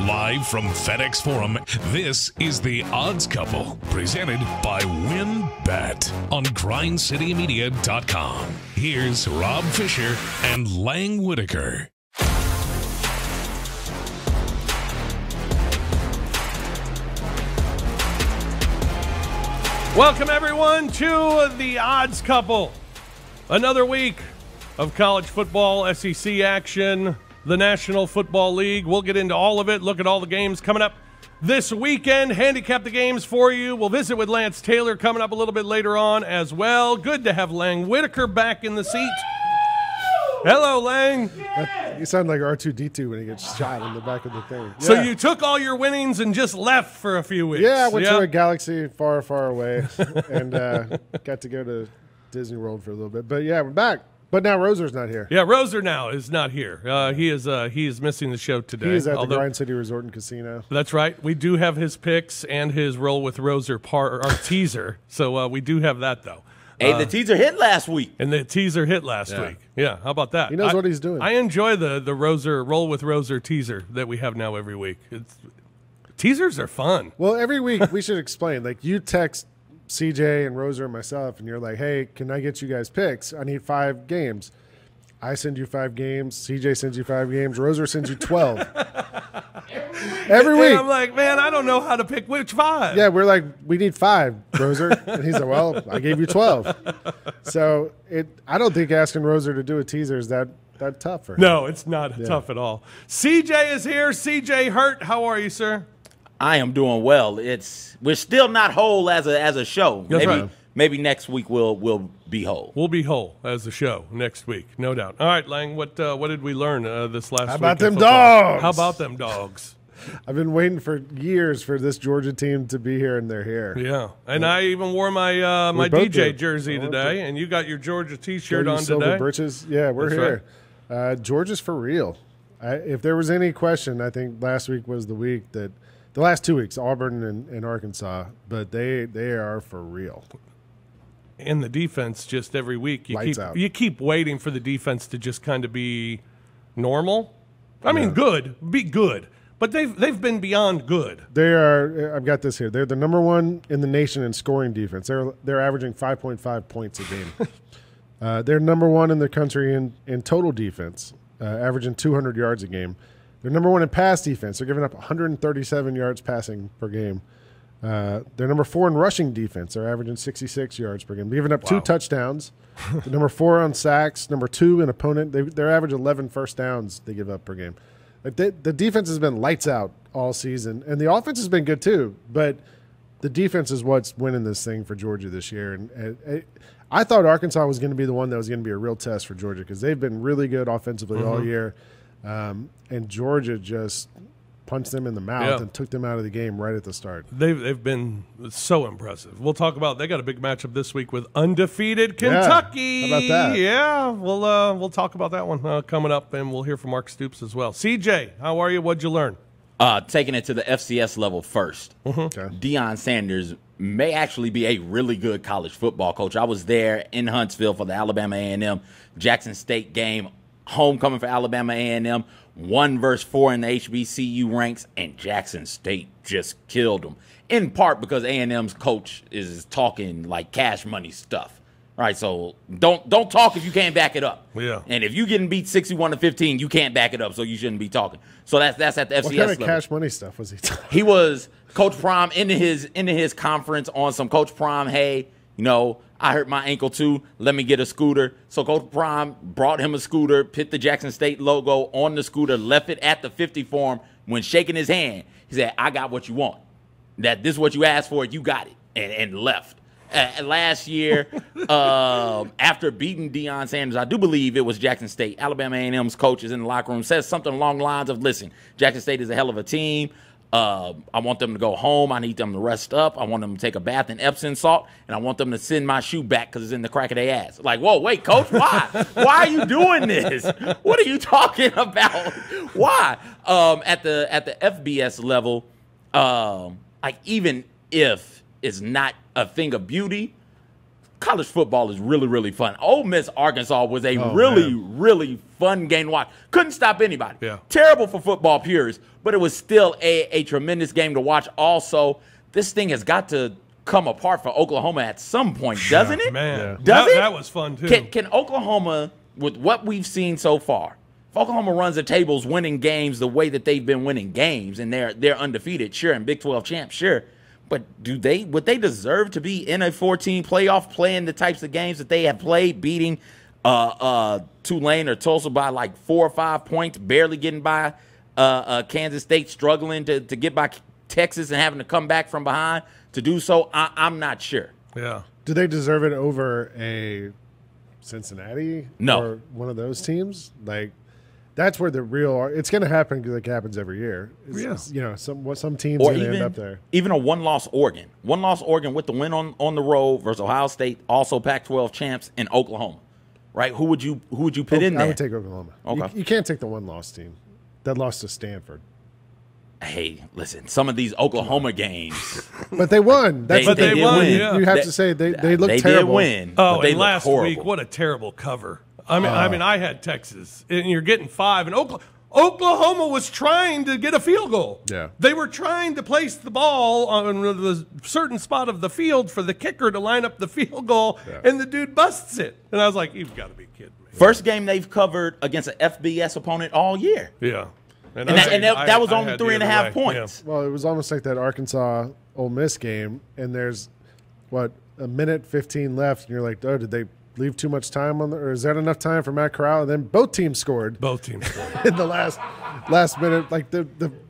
Live from FedEx Forum, this is The Odds Couple, presented by WinBet on GrindCityMedia.com. Here's Rob Fisher and Lang Whitaker. Welcome, everyone, to The Odds Couple. Another week of college football, SEC action, the National Football League. We'll get into all of it, look at all the games coming up this weekend, handicap the games for you. We'll visit with Lance Taylor coming up a little bit later on as well. Good to have Lang Whitaker back in the seat. Hello, Lang. You sound like R2-D2 when he gets shot in the back of the thing. Yeah. So you took all your winnings and just left for a few weeks. Yeah, I went to a galaxy far, far away and got to go to Disney World for a little bit. But, yeah, we're back. But now Roser's not here. Yeah, Roser now is not here. He is missing the show today. He is at the Grind City Resort and Casino. That's right. We do have his picks and his Roll with Roser our teaser. So we do have that, though. Hey, the teaser hit last week. And the teaser hit last week. Yeah, how about that? He knows what he's doing. I enjoy the Roser Roll with Roser teaser that we have now every week. Teasers are fun. Well, every week we should explain. Like, you text CJ and Roser and myself, and you're like, hey, can I get you guys picks? I need 5 games. I send you 5 games. CJ sends you 5 games. Roser sends you 12. Every week. And I'm like, man, I don't know how to pick which 5. Yeah, we're like, we need 5, Roser. And he's like, well, I gave you 12. So I don't think asking Roser to do a teaser is that tough for him. No, it's not tough at all. CJ is here. CJ Hurt, how are you, sir? I am doing well. We're still not whole as a show. That's right. Maybe next week we'll be whole. We'll be whole as a show next week, no doubt. All right, Lang, what did we learn this last week? How about them football? dogs? How about them dogs? I've been waiting for years for this Georgia team to be here, and they're here. Yeah, and I even wore my my DJ jersey today, and you got your Georgia T-shirt on today. Britches. Yeah, we're here. Right. Georgia's for real. If there was any question, I think last week was the week that the last 2 weeks, Auburn and Arkansas, but they are for real. And the defense, just every week, you keep waiting for the defense to just kind of be normal. I mean, be good. But they've been beyond good. They are. I've got this here. They're the number 1 in the nation in scoring defense. They're averaging 5.5 points a game. They're number 1 in the country in total defense, averaging 200 yards a game. They're number 1 in pass defense. They're giving up 137 yards passing per game. They're number 4 in rushing defense. They're averaging 66 yards per game. They're giving up 2 touchdowns. They're number 4 on sacks. Number 2 in opponent. They're average 11 first downs they give up per game. Like the defense has been lights out all season, and the offense has been good too. But the defense is what's winning this thing for Georgia this year. And I thought Arkansas was going to be the one that was going to be a real test for Georgia because they've been really good offensively all year. And Georgia just punched them in the mouth and took them out of the game right at the start. They've been so impressive. We'll talk about they got a big matchup this week with undefeated Kentucky. How about that? Yeah, we'll talk about that one coming up, and we'll hear from Mark Stoops as well. CJ, how are you? What'd you learn? Taking it to the FCS level first. Okay. Deion Sanders may actually be a really good college football coach. I was there in Huntsville for the Alabama A&M Jackson State game, homecoming for Alabama A&M. 1 versus 4 in the HBCU ranks, and Jackson State just killed them. In part because A&M's coach is talking like cash money stuff. All right, so don't talk if you can't back it up. Yeah. And if you getting beat 61-15, you can't back it up, so you shouldn't be talking. So that's at the FCS level. What kind of cash money stuff was he talking? He was Coach Prime into his conference on some Coach Prime. Hey, I hurt my ankle too. Let me get a scooter. So Coach Prime brought him a scooter, put the Jackson State logo on the scooter, left it at the 50 for him. When shaking his hand, he said, I got what you want. That this is what you asked for, you got it, and left. Last year, after beating Deion Sanders, I do believe it was Jackson State. Alabama A&M's coach is in the locker room, says something along the lines of, listen, Jackson State is a hell of a team. I want them to go home. I need them to rest up. I want them to take a bath in Epsom salt, and I want them to send my shoe back because it's in the crack of their ass. Like, whoa, wait, coach, why? Why are you doing this? What are you talking about? Why? At the FBS level, like even if it's not a thing of beauty, college football is really, really fun. Ole Miss, Arkansas was a really fun game to watch. Couldn't stop anybody. Yeah. Terrible for football purists, but it was still a tremendous game to watch. Also, this thing has got to come apart for Oklahoma at some point, doesn't it? Man, Does it? That was fun, too. Can Oklahoma, with what we've seen so far, if Oklahoma runs the tables winning games the way that they've been winning games, and they're undefeated, sure, and Big 12 champs, sure, but would they deserve to be in a 14 playoff playing the types of games that they have played, beating Tulane or Tulsa by like 4 or 5 points, barely getting by Kansas State, struggling to get by Texas and having to come back from behind to do so? I'm not sure. Yeah. Do they deserve it over a Cincinnati? No. Or one of those teams? Like, that's where the real – it's going to happen because it happens every year. It's, you know, some teams are going to end up there. Even a one-loss Oregon. One-loss Oregon with the win on the road versus Ohio State, also Pac-12 champs, in Oklahoma. Right? Who would you put in there? I would take Oklahoma. Okay. You can't take the one-loss team. That lost to Stanford. Hey, listen, some of these Oklahoma games. But they won. They what did won. win. You have to say they look they terrible. They did win. Oh, but they and last horrible. week, what a terrible cover. I mean, I had Texas, and you're getting 5, and Oklahoma was trying to get a field goal. Yeah. They were trying to place the ball on the certain spot of the field for the kicker to line up the field goal, and the dude busts it. And I was like, you've got to be kidding me. First game they've covered against an FBS opponent all year. Yeah. And that was only 3.5 points. Well, it was almost like that Arkansas Ole Miss game, and there's, a minute 15 left, and you're like, oh, did they leave too much time on or is that enough time for Matt Corral? And then both teams scored. In the last minute. Like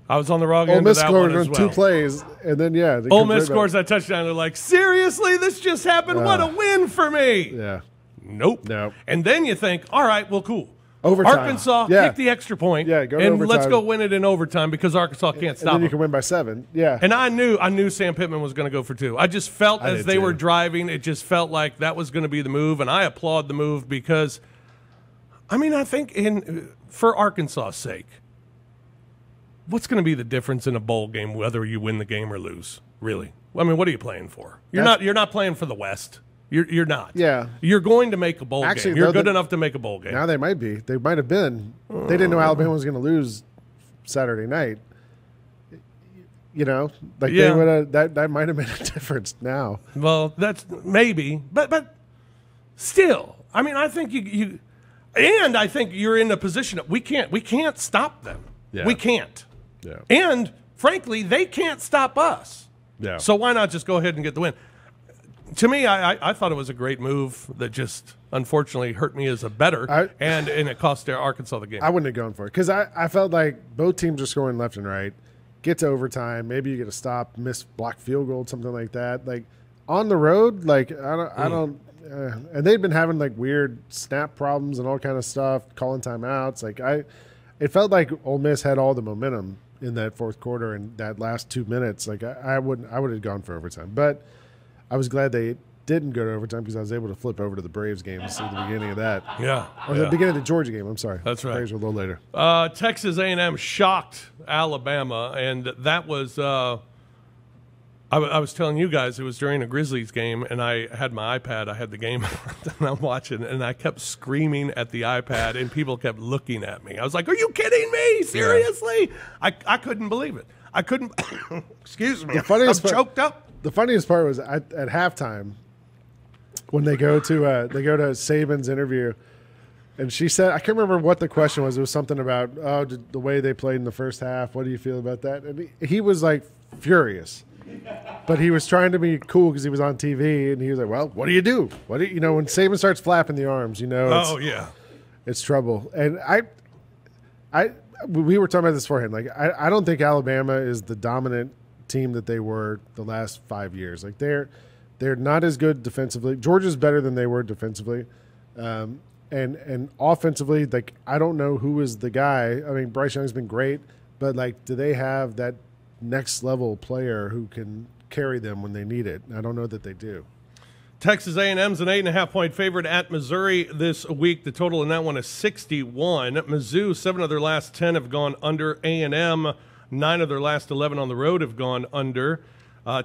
I was on the wrong Ole end of Miss that scored one as on well. 2 plays, and then, Ole Miss scores that touchdown. They're like, seriously, this just happened? What a win for me. Yeah. Nope. No. And then you think, all right, well, cool. Overtime. Arkansas, kick the extra point, go to and overtime. let's go win it in overtime because Arkansas can't stop And then you them. can win by 7. Yeah. And I knew Sam Pittman was going to go for 2. I just felt as they were driving, it just felt like that was going to be the move, and I applaud the move because, I mean, I think for Arkansas's sake, what's going to be the difference in a bowl game whether you win the game or lose? Really? I mean, what are you playing for? You're not playing for the West. You're not. Yeah. You're going to make a bowl game. You're good enough to make a bowl game. Now they might be. They might have been. They didn't know Alabama was going to lose Saturday night. You know, like they would have. That might have made a difference now. Well, that's maybe, but still, I mean, I think you and I think you're in a position that we can't stop them. Yeah. We can't. Yeah. And frankly, they can't stop us. Yeah. So why not just go ahead and get the win? To me, I thought it was a great move that just unfortunately hurt me as a bettor, and it cost Arkansas the game. I wouldn't have gone for it because I felt like both teams are scoring left and right. Get to overtime, maybe you get a stop, miss block field goal, something like that. Like on the road, like I don't. And they'd been having like weird snap problems and all kind of stuff, calling timeouts. Like it felt like Ole Miss had all the momentum in that fourth quarter and that last 2 minutes. Like I would have gone for overtime, but I was glad they didn't go to overtime because I was able to flip over to the Braves game and see the beginning of that. Yeah. Or the beginning of the Georgia game. I'm sorry. That's right. Braves were a little later. Texas A&M shocked Alabama, and that was I was telling you guys it was during a Grizzlies game, and I had my iPad. I had the game, and I'm watching, and I kept screaming at the iPad, and people kept looking at me. I was like, "Are you kidding me? Seriously?" Yeah. I couldn't believe it. I couldn't. Excuse me. I'm choked up. The funniest part was at halftime when they go to Saban's interview, and she said, I can't remember what the question was. It was something about the way they played in the first half. What do you feel about that? And he was like furious, but he was trying to be cool because he was on TV, and he was like, "Well, what do you do? What do you know when Saban starts flapping the arms? You know, it's trouble." And we were talking about this beforehand. Like I don't think Alabama is the dominant team that they were the last 5 years. Like they're not as good defensively. Georgia's better than they were defensively, and offensively, like I don't know who is the guy. I mean, Bryce Young's been great, but like, do they have that next level player who can carry them when they need it? I don't know that they do. Texas A&M's an 8.5-point favorite at Missouri this week. The total in that one is 61. Mizzou, 7 of their last 10 have gone under. A&M, 9 of their last 11 on the road have gone under.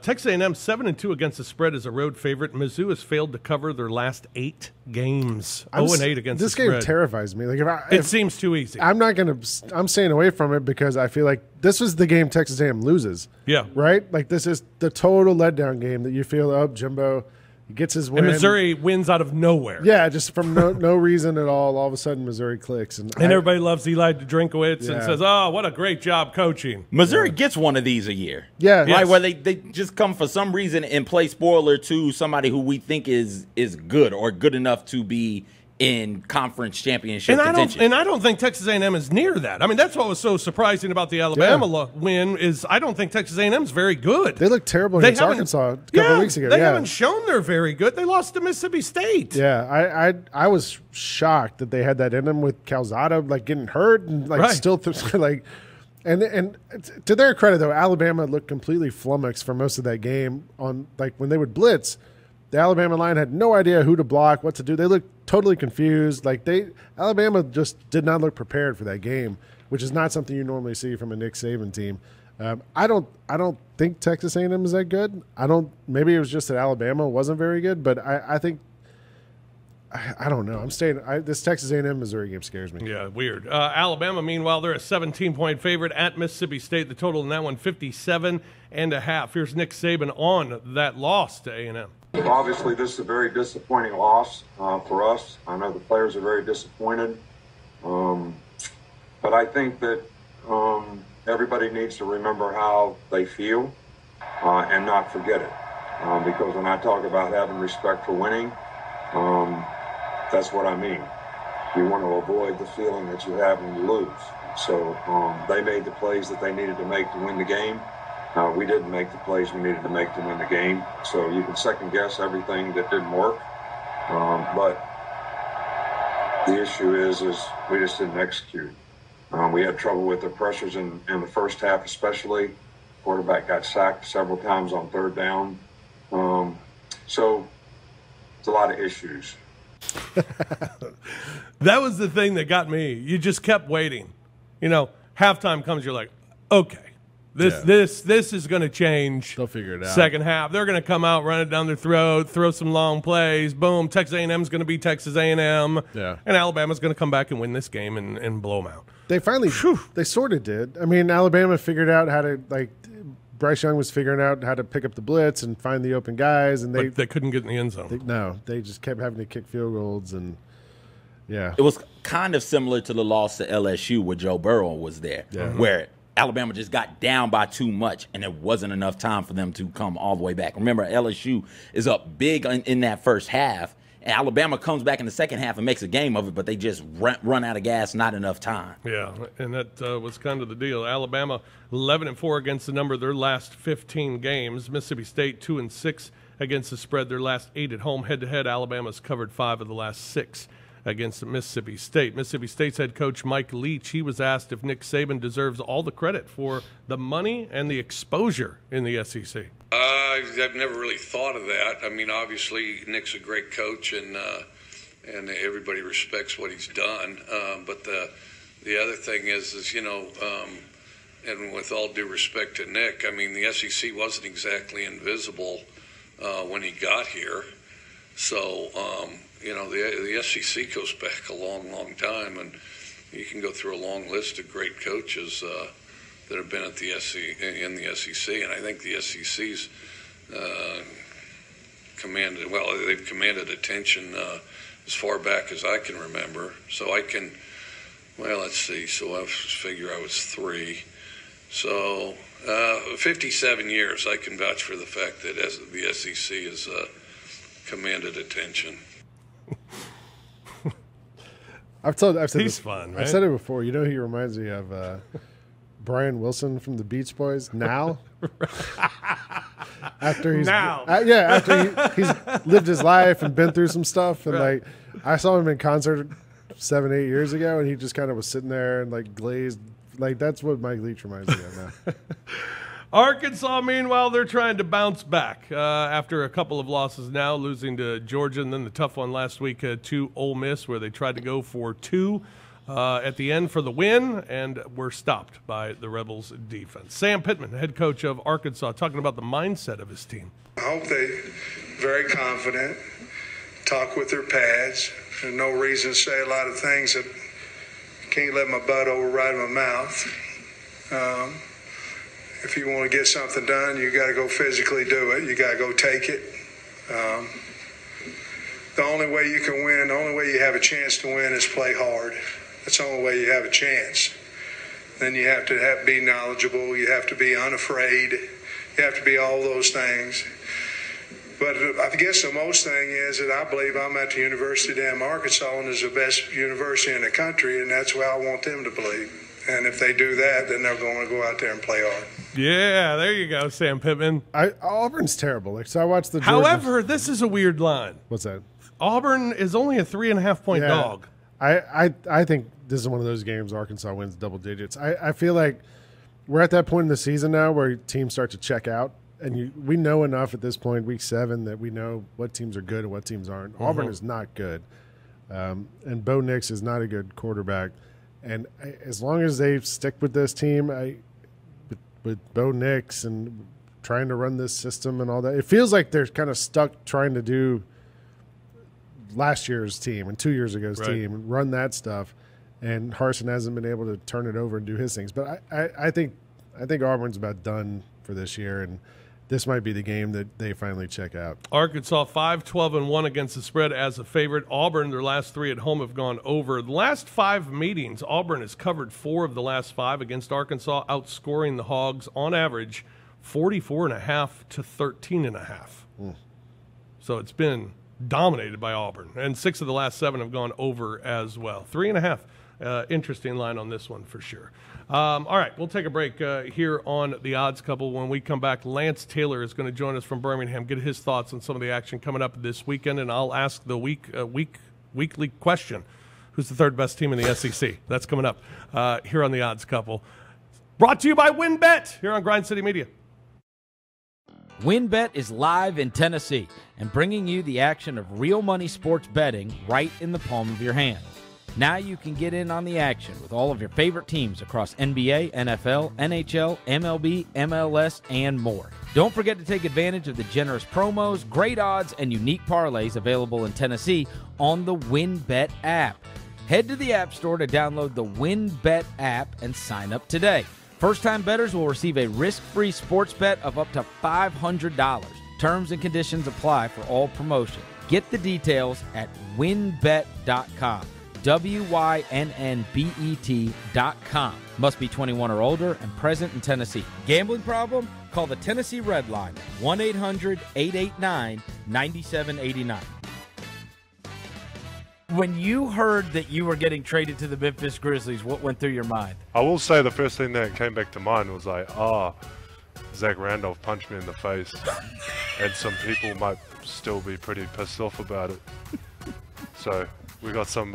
Texas A&M 7-2 against the spread as a road favorite. Mizzou has failed to cover their last 8 games. 0-8 against the spread. This game terrifies me. Like it seems too easy. I'm staying away from it because I feel like this was the game Texas A&M loses. Yeah. Right? Like this is the total letdown game that you feel, oh, Jimbo, he gets his win. And Missouri wins out of nowhere. Yeah, just from no reason at all. All of a sudden, Missouri clicks. And everybody loves Eli Drinkowitz and says, oh, what a great job coaching. Missouri gets one of these a year. Yeah. Right, Yes. where they just come for some reason and play spoiler to somebody who we think is good or good enough to be in conference championship contention. And I don't think Texas A&M is near that. I mean, that's what was so surprising about the Alabama win is I don't think Texas A&M is very good. They looked terrible against Arkansas a couple of weeks ago. They haven't shown they're very good. They lost to Mississippi State. Yeah, I was shocked that they had that in them with Calzada like getting hurt and like still like. And to their credit though, Alabama looked completely flummoxed for most of that game. On like when they would blitz, the Alabama line had no idea who to block, what to do. They looked totally confused. Like Alabama just did not look prepared for that game, which is not something you normally see from a Nick Saban team. I don't think Texas A&M is that good. Maybe it was just that Alabama wasn't very good, but I think I don't know. This Texas A&M Missouri game scares me. Yeah, weird. Alabama, meanwhile, they're a 17-point favorite at Mississippi State. The total in that one, 57.5. Here's Nick Saban on that loss to A&M. Obviously, this is a very disappointing loss for us. I know the players are very disappointed. But I think that everybody needs to remember how they feel and not forget it. Because when I talk about having respect for winning, that's what I mean. You want to avoid the feeling that you have when you lose. So they made the plays that they needed to make to win the game. We didn't make the plays we needed to make to win the game. So you can second guess everything that didn't work. But the issue is we just didn't execute. We had trouble with the pressures in the first half especially. Quarterback got sacked several times on third down. So it's a lot of issues. That was the thing that got me. You just kept waiting. You know, halftime comes, you're like, okay. This is going to change. They'll figure it out. Second half, they're going to come out, run it down their throat, throw some long plays. Boom, Texas A&M is going to be Texas A&M. Yeah. And Alabama's going to come back and win this game and blow them out. They finally, they sort of did. I mean, Alabama figured out how to, like, Bryce Young was figuring out how to pick up the blitz and find the open guys. And they couldn't get in the end zone. They just kept having to kick field goals. And, yeah. It was kind of similar to the loss to LSU where Joe Burrow was there, where Alabama just got down by too much, and there wasn't enough time for them to come all the way back. Remember, LSU is up big in that first half, and Alabama comes back in the second half and makes a game of it, but they just run out of gas, not enough time. Yeah, and that was kind of the deal. Alabama 11-4 against the number of their last 15 games. Mississippi State 2-6 against the spread. Their last 8 at home. Head-to-head, Alabama's covered 5 of the last 6 against Mississippi State. Mississippi State's head coach Mike Leach, he was asked if Nick Saban deserves all the credit for the money and the exposure in the SEC. I've never really thought of that. I mean, obviously Nick's a great coach, and everybody respects what he's done. But the other thing is you know, and with all due respect to Nick, I mean, the SEC wasn't exactly invisible when he got here. So, you know, the SEC goes back a long, long time, and you can go through a long list of great coaches that have been at the in the SEC, and I think the SEC's they've commanded attention as far back as I can remember. So let's see. So I figure I was 3. So 57 years, I can vouch for the fact that the SEC has commanded attention. I've said He's this, fun, right? I've said it before. You know who he reminds me of? Brian Wilson from the Beach Boys. Now, after he's after he's lived his life and been through some stuff, and like I saw him in concert 7-8 years ago, and he just kind of was sitting there and like glazed. Like that's what Mike Leach reminds me of now. Arkansas, meanwhile, they're trying to bounce back after a couple of losses now, losing to Georgia and then the tough one last week to Ole Miss, where they tried to go for 2 at the end for the win, and were stopped by the Rebels' defense. Sam Pittman, head coach of Arkansas, talking about the mindset of his team. I hope they're very confident, talk with their pads. There's no reason to say a lot of things that can't let my butt override my mouth. If you want to get something done, you got to go physically do it. You got to go take it. The only way you can win, the only way you have a chance to win is play hard. That's the only way you have a chance. Then you have to be knowledgeable. You have to be unafraid. You have to be all those things. But I guess the most thing is that I believe I'm at the University of Arkansas, and is the best university in the country, and that's what I want them to believe. And if they do that, then they're going to go out there and play hard. Yeah, there you go, Sam Pittman. Auburn's terrible. Like, so I watched the Georgia. However, this is a weird line. What's that? Auburn is only a 3.5-point dog. I think this is one of those games Arkansas wins double digits. I feel like we're at that point in the season now where teams start to check out. And we know enough at this point, week 7, that we know what teams are good and what teams aren't. Auburn is not good. And Bo Nix is not a good quarterback. And as long as they stick with this team, with Bo Nix and trying to run this system and all that, it feels like they're kind of stuck trying to do last year's team and 2 years ago's team and run that stuff. And Harsin hasn't been able to turn it over and do his things. But I think Auburn's about done for this year, and this might be the game that they finally check out. Arkansas 5-12-1 against the spread as a favorite. Auburn, their last 3 at home have gone over. The last 5 meetings, Auburn has covered 4 of the last 5 against Arkansas, outscoring the Hogs on average 44.5 to 13.5. So it's been dominated by Auburn, and 6 of the last 7 have gone over as well. 3.5. Interesting line on this one for sure. All right, we'll take a break here on the Odds Couple. When we come back, Lance Taylor is going to join us from Birmingham, get his thoughts on some of the action coming up this weekend, and I'll ask the weekly question: who's the 3rd best team in the SEC? That's coming up here on the Odds Couple. Brought to you by WynnBET here on Grind City Media. WynnBET is live in Tennessee and bringing you the action of real money sports betting right in the palm of your hand. Now you can get in on the action with all of your favorite teams across NBA, NFL, NHL, MLB, MLS, and more. Don't forget to take advantage of the generous promos, great odds, and unique parlays available in Tennessee on the WynnBET app. Head to the App Store to download the WynnBET app and sign up today. First-time bettors will receive a risk-free sports bet of up to $500. Terms and conditions apply for all promotion. Get the details at wynnbet.com. WYNNBET.com. Must be 21 or older and present in Tennessee. Gambling problem? Call the Tennessee Red Line at 1-800-889-9789. When you heard that you were getting traded to the Memphis Grizzlies, what went through your mind? I will say the first thing that came back to mind was like, Zach Randolph punched me in the face. And some people might still be pretty pissed off about it. So we got some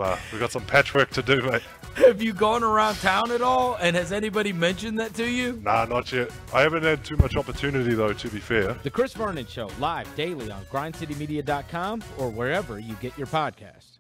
patchwork to do, mate. Have you gone around town at all, and has anybody mentioned that to you? Nah, not yet. I haven't had too much opportunity, though, to be fair. The Chris Vernon Show, live daily on grindcitymedia.com or wherever you get your podcasts.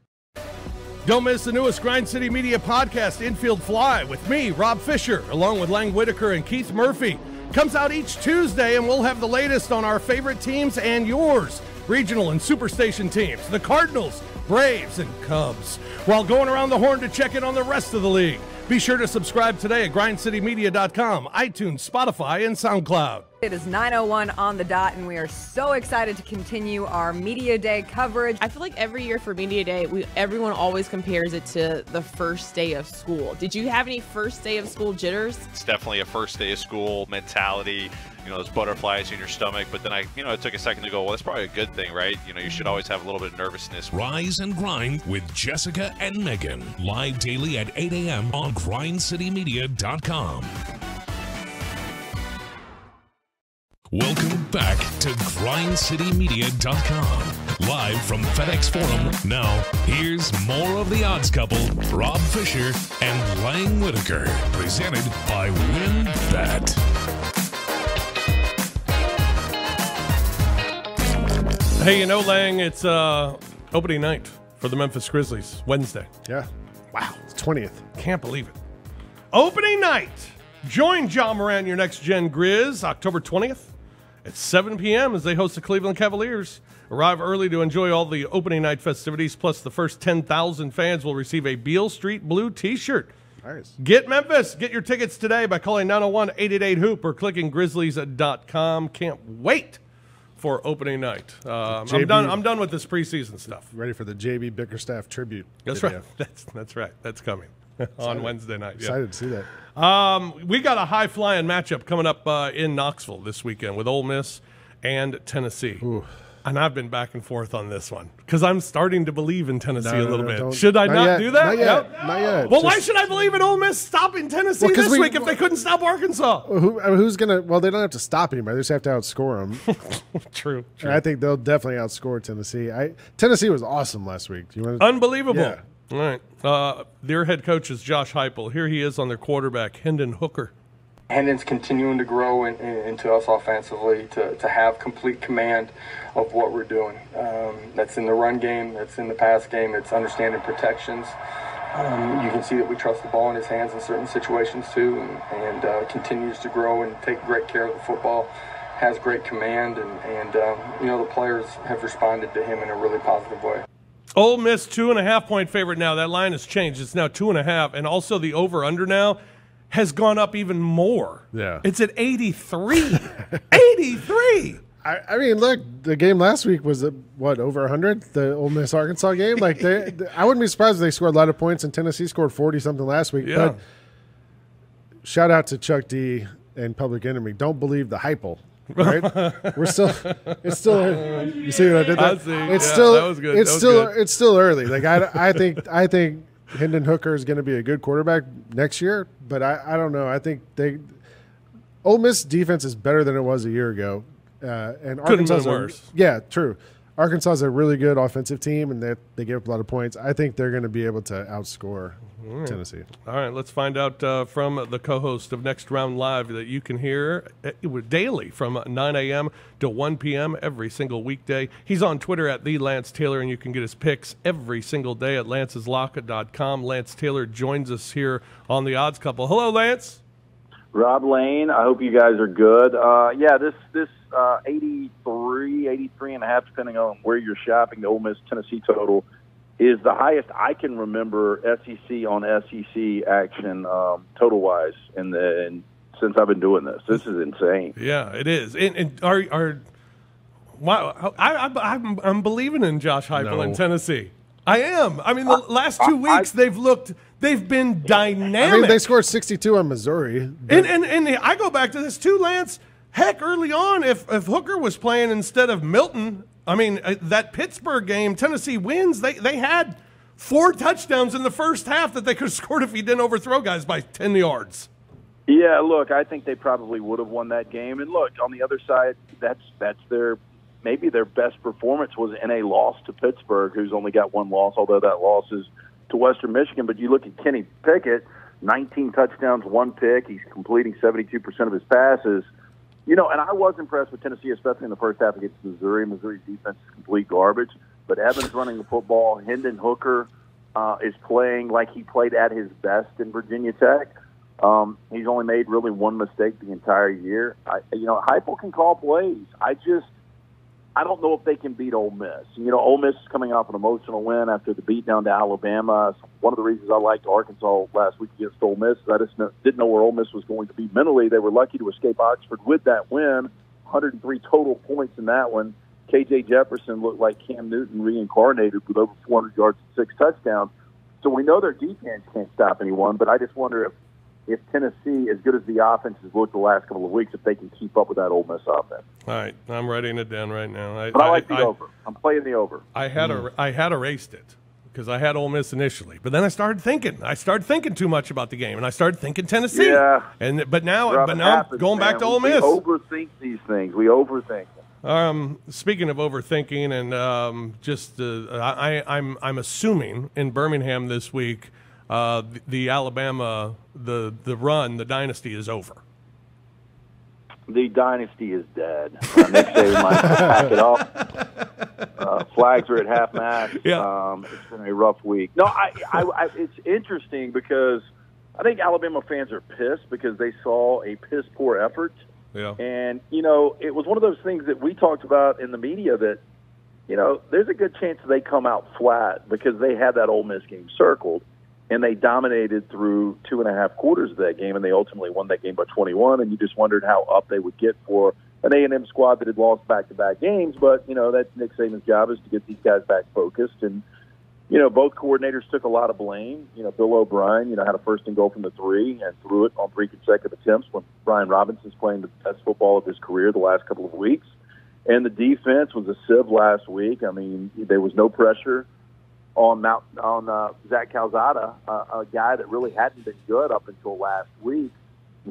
Don't miss the newest Grind City Media podcast, Infield Fly, with me, Rob Fisher, along with Lang Whitaker and Keith Murphy. Comes out each Tuesday, and we'll have the latest on our favorite teams and yours. Regional and Superstation teams, the Cardinals, Braves, and Cubs, while going around the horn to check in on the rest of the league. Be sure to subscribe today at grindcitymedia.com, iTunes, Spotify, and SoundCloud. It is 9:01 on the dot, and we are so excited to continue our Media Day coverage. I feel like every year for Media Day, everyone always compares it to the first day of school. Did you have any first day of school jitters? It's definitely a first day of school mentality, those butterflies in your stomach. But then it took a second to go, well, that's probably a good thing, right? You should always have a little bit of nervousness. Rise and Grind with Jessica and Megan. Live daily at 8 a.m. on grindcitymedia.com. Welcome back to grindcitymedia.com. Live from FedEx Forum. Now, here's more of the Odds Couple, Rob Fisher and Lang Whitaker, presented by WynnBET. Hey, Lang, it's opening night for the Memphis Grizzlies, Wednesday. Yeah. Wow. It's 20th. Can't believe it. Opening night. Join John Moran, your Next Gen Grizz, October 20th at 7 p.m. as they host the Cleveland Cavaliers. Arrive early to enjoy all the opening night festivities, plus the first 10,000 fans will receive a Beale Street Blue t-shirt. Nice. Get Memphis. Get your tickets today by calling 901-888-HOOP or clicking Grizzlies.com. Can't wait for opening night. I'm done with this preseason stuff. Ready for the JB Bickerstaff tribute. That's video. right. That's right. That's coming on Wednesday night. Yeah. Excited to see that. We got a high-flying matchup coming up in Knoxville this weekend with Ole Miss and Tennessee. Ooh. And I've been back and forth on this one because I'm starting to believe in Tennessee a little bit. Don't. Should I not do that? Not yet. Not yet. Well, why should I believe in Ole Miss stopping Tennessee this week if they couldn't stop Arkansas? Who's going to – well, they don't have to stop anybody. They just have to outscore them. True. And I think they'll definitely outscore Tennessee. Tennessee was awesome last week. Unbelievable. Yeah. All right. Their head coach is Josh Heupel. Here he is on their quarterback, Hendon Hooker. Hendon's continuing to grow into us offensively to have complete command of what we're doing. That's in the run game, that's in the pass game, it's understanding protections. You can see that we trust the ball in his hands in certain situations too, and continues to grow and take great care of the football, has great command, and the players have responded to him in a really positive way. Ole Miss 2.5-point favorite now. That line has changed. It's now 2.5, and also the over-under now has gone up even more. Yeah. It's at 83. 83! I mean, look, the game last week was, over 100? The Ole Miss Arkansas game? Like, I wouldn't be surprised if they scored a lot of points, and Tennessee scored 40-something last week. Yeah. But shout out to Chuck D and Public Enemy. Don't believe the Heupel. Right? It's still. You see what I did there? I see. That was good. It's still early. Like I think Hendon Hooker is going to be a good quarterback next year, but I don't know. I think Ole Miss defense is better than it was a year ago, and Arkansas worse. Yeah, true. Arkansas is a really good offensive team, and they give up a lot of points. I think they're going to be able to outscore Tennessee. All right, let's find out from the co-host of Next Round Live that you can hear daily from 9 a.m. to 1 p.m. every single weekday. He's on Twitter at @LanceTaylor, and you can get his picks every single day at lanceslock.com. Lance Taylor joins us here on the Odds Couple. Hello, Lance. Rob Lane, I hope you guys are good. This 83.5, depending on where you're shopping, the Ole Miss Tennessee total is the highest I can remember SEC on SEC action total-wise since I've been doing this. This is insane. Yeah, it is. I'm believing in Josh Heupel in Tennessee. I am. I mean, the last 2 weeks they've been dynamic. I mean, they scored 62 on Missouri. And I go back to this too, Lance. Heck, early on, if Hooker was playing instead of Milton, I mean, that Pittsburgh game, Tennessee wins. They had 4 touchdowns in the first half that they could have scored if he didn't overthrow guys by 10 yards. Yeah, look, I think they probably would have won that game. And look, on the other side, that's maybe their best performance was in a loss to Pittsburgh, who's only got 1 loss, although that loss is to Western Michigan. But you look at Kenny Pickett, 19 touchdowns, 1 pick. He's completing 72% of his passes. And I was impressed with Tennessee, especially in the first half against Missouri. Missouri's defense is complete garbage. But Evans running the football. Hendon Hooker is playing like he played at his best in Virginia Tech. He's only made really 1 mistake the entire year. Heupel can call plays. I don't know if they can beat Ole Miss. Ole Miss is coming off an emotional win after the beatdown to Alabama. One of the reasons I liked Arkansas last week against Ole Miss is I just didn't know where Ole Miss was going to be mentally. They were lucky to escape Oxford with that win, 103 total points in that one. K.J. Jefferson looked like Cam Newton reincarnated with over 400 yards and 6 touchdowns. So we know their defense can't stop anyone, but I just wonder if Tennessee, as good as the offense has looked the last couple of weeks, if they can keep up with that Ole Miss offense. All right, I'm writing it down right now. But I like the over. I'm playing the over. I had erased it because I had Ole Miss initially, but then I started thinking. I started thinking too much about the game, and I stared thinking Tennessee. Yeah. But now I'm going back to Ole Miss. We overthink these things. We overthink them. Speaking of overthinking, and I'm assuming in Birmingham this week, the Alabama, the run, the dynasty is over. The dynasty is dead. Next day we might pack it up. Flags are at half-mast. Yeah. It's been a rough week. No, it's interesting because I think Alabama fans are pissed because they saw a piss-poor effort. Yeah. And, it was one of those things that we talked about in the media that, there's a good chance they come out flat because they had that Ole Miss game circled, and they dominated through 2.5 quarters of that game, and they ultimately won that game by 21, and you just wondered how up they would get for an A&M squad that had lost back-to-back games. But, that's Nick Saban's job is to get these guys back focused. And, both coordinators took a lot of blame. Bill O'Brien, had a first and goal from the 3 and threw it on 3 consecutive attempts when Brian Robinson's playing the best football of his career the last couple of weeks. And the defense was a sieve last week. I mean, there was no pressure on Zach Calzada, a guy that really hadn't been good up until last week.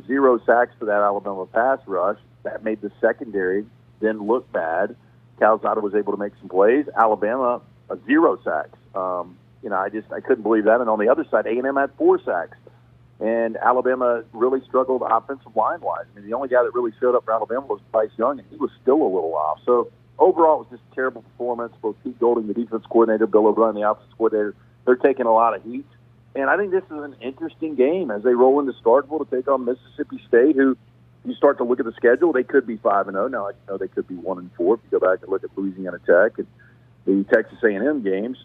0 sacks for that Alabama pass rush. That made the secondary then look bad. Calzada was able to make some plays. Alabama, 0 sacks. I couldn't believe that. And on the other side, A&M had 4 sacks. And Alabama really struggled offensive line-wise. I mean, the only guy that really showed up for Alabama was Bryce Young, and he was still a little off. So overall, it was just a terrible performance. Both Pete Golding, the defense coordinator, Bill O'Brien, the offensive coordinator, they're taking a lot of heat. And I think this is an interesting game as they roll into Starkville to take on Mississippi State, who you start to look at the schedule, they could be 5-0. Now, I know they could be 1-4 if you go back and look at Louisiana Tech and the Texas A&M games.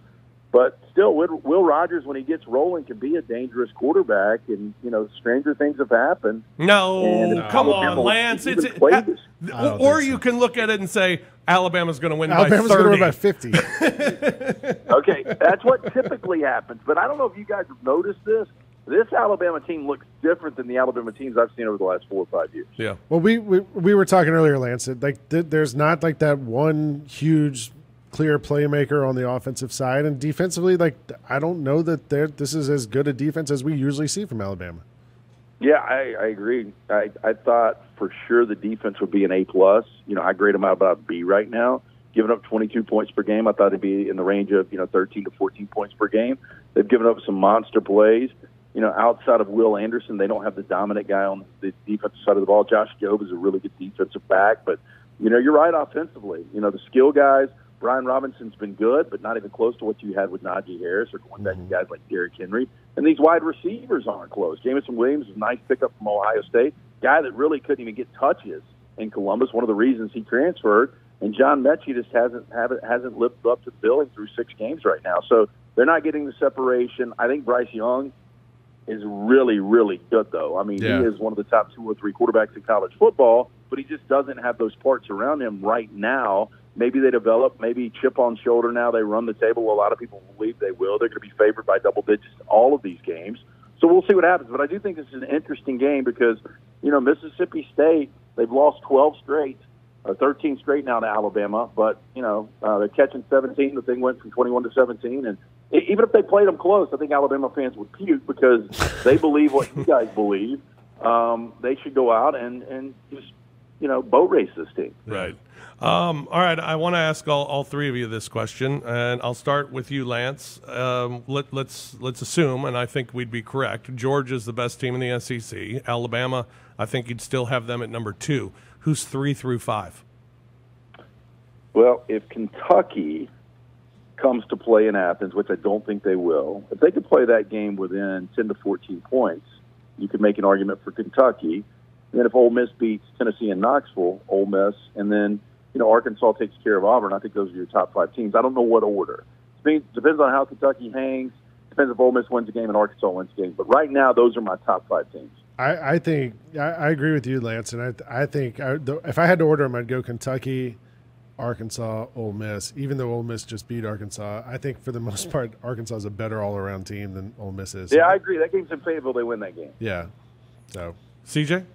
But still, Will Rogers, when he gets rolling, can be a dangerous quarterback. And, stranger things have happened. No, come on, Lance. Or you can look at it and say, Alabama's going to win by 30. Alabama's going to win by 50. Okay, that's what typically happens. But I don't know if you guys have noticed this. This Alabama team looks different than the Alabama teams I've seen over the last 4 or 5 years. Yeah. Well, we were talking earlier, Lance. There's not that one huge clear playmaker on the offensive side, and defensively, I don't know that this is as good a defense as we usually see from Alabama. Yeah, I agree. I thought for sure the defense would be an A+. I grade them out about a B right now. Giving up 22 points per game, I thought it'd be in the range of 13 to 14 points per game. They've given up some monster plays. Outside of Will Anderson, they don't have the dominant guy on the defensive side of the ball. Josh Jobe is a really good defensive back, but you're right offensively. The skill guys. Brian Robinson's been good, but not even close to what you had with Najee Harris or going back to guys like Derrick Henry. And these wide receivers aren't close. Jamison Williams is a nice pickup from Ohio State, guy that really couldn't even get touches in Columbus, one of the reasons he transferred. And John Mechie just hasn't lived up to the billing through 6 games right now. So they're not getting the separation. I think Bryce Young is really, really good, though. I mean, He is one of the top 2 or 3 quarterbacks in college football, but he just doesn't have those parts around him right now. Maybe they develop, maybe chip on shoulder now. They run the table. A lot of people believe they will. They're going to be favored by double digits in all of these games. So we'll see what happens. But I do think this is an interesting game because, Mississippi State, they've lost 12 straight, 13 straight now to Alabama. But, they're catching 17. The thing went from 21 to 17. And even if they played them close, I think Alabama fans would puke because they believe what you guys believe. They should go out and just, boat race this team. Right. All right, I want to ask all 3 of you this question, and I'll start with you, Lance. Let's assume, and I think we'd be correct, Georgia's the best team in the SEC. Alabama, I think you'd still have them at number 2. Who's 3 through 5? Well, if Kentucky comes to play in Athens, which I don't think they will, if they could play that game within 10 to 14 points, you could make an argument for Kentucky. And then if Ole Miss beats Tennessee and Knoxville, Ole Miss, and then Arkansas takes care of Auburn, I think those are your top 5 teams. I don't know what order. It depends on how Kentucky hangs. Depends if Ole Miss wins a game and Arkansas wins a game. But right now, those are my top 5 teams. I think I agree with you, Lance, and I think if I had to order them, I'd go Kentucky, Arkansas, Ole Miss. Even though Ole Miss just beat Arkansas, I think for the most part, Arkansas is a better all-around team than Ole Miss is. Yeah, I agree. That game's in Fayetteville. They win that game. Yeah. So, CJ?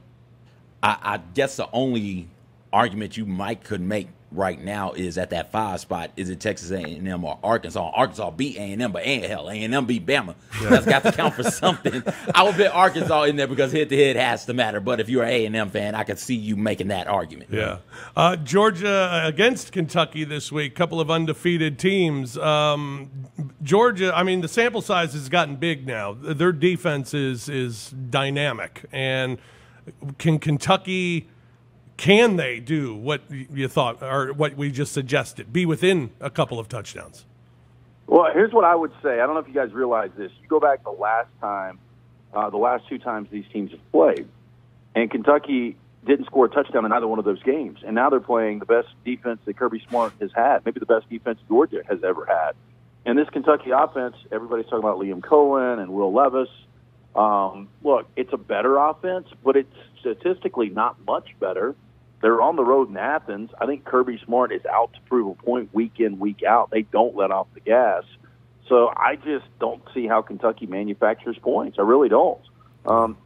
I guess the only argument you could make right now is at that 5 spot. Is it Texas A&M or Arkansas? Arkansas beat A&M, but hell, A&M beat Bama. Yeah. That's got to count for something. I would bet Arkansas in there because head-to-head has to matter. But if you're an A&M fan, I could see you making that argument. Yeah. Georgia against Kentucky this week, couple of undefeated teams. Georgia, I mean, the sample size has gotten big now. Their defense is dynamic. And can Kentucky can they do what you thought or what we just suggested, be within a couple of touchdowns? Well, here's what I would say. I don't know if you guys realize this. You go back the last two times these teams have played, and Kentucky didn't score a touchdown in either one of those games. And now they're playing the best defense that Kirby Smart has had, maybe the best defense Georgia has ever had. And this Kentucky offense, everybody's talking about Liam Cohen and Will Levis. Look, it's a better offense, but it's statistically not much better. They're on the road in Athens. I think Kirby Smart is out to prove a point week in, week out. They don't let off the gas. So I just don't see how Kentucky manufactures points. I really don't.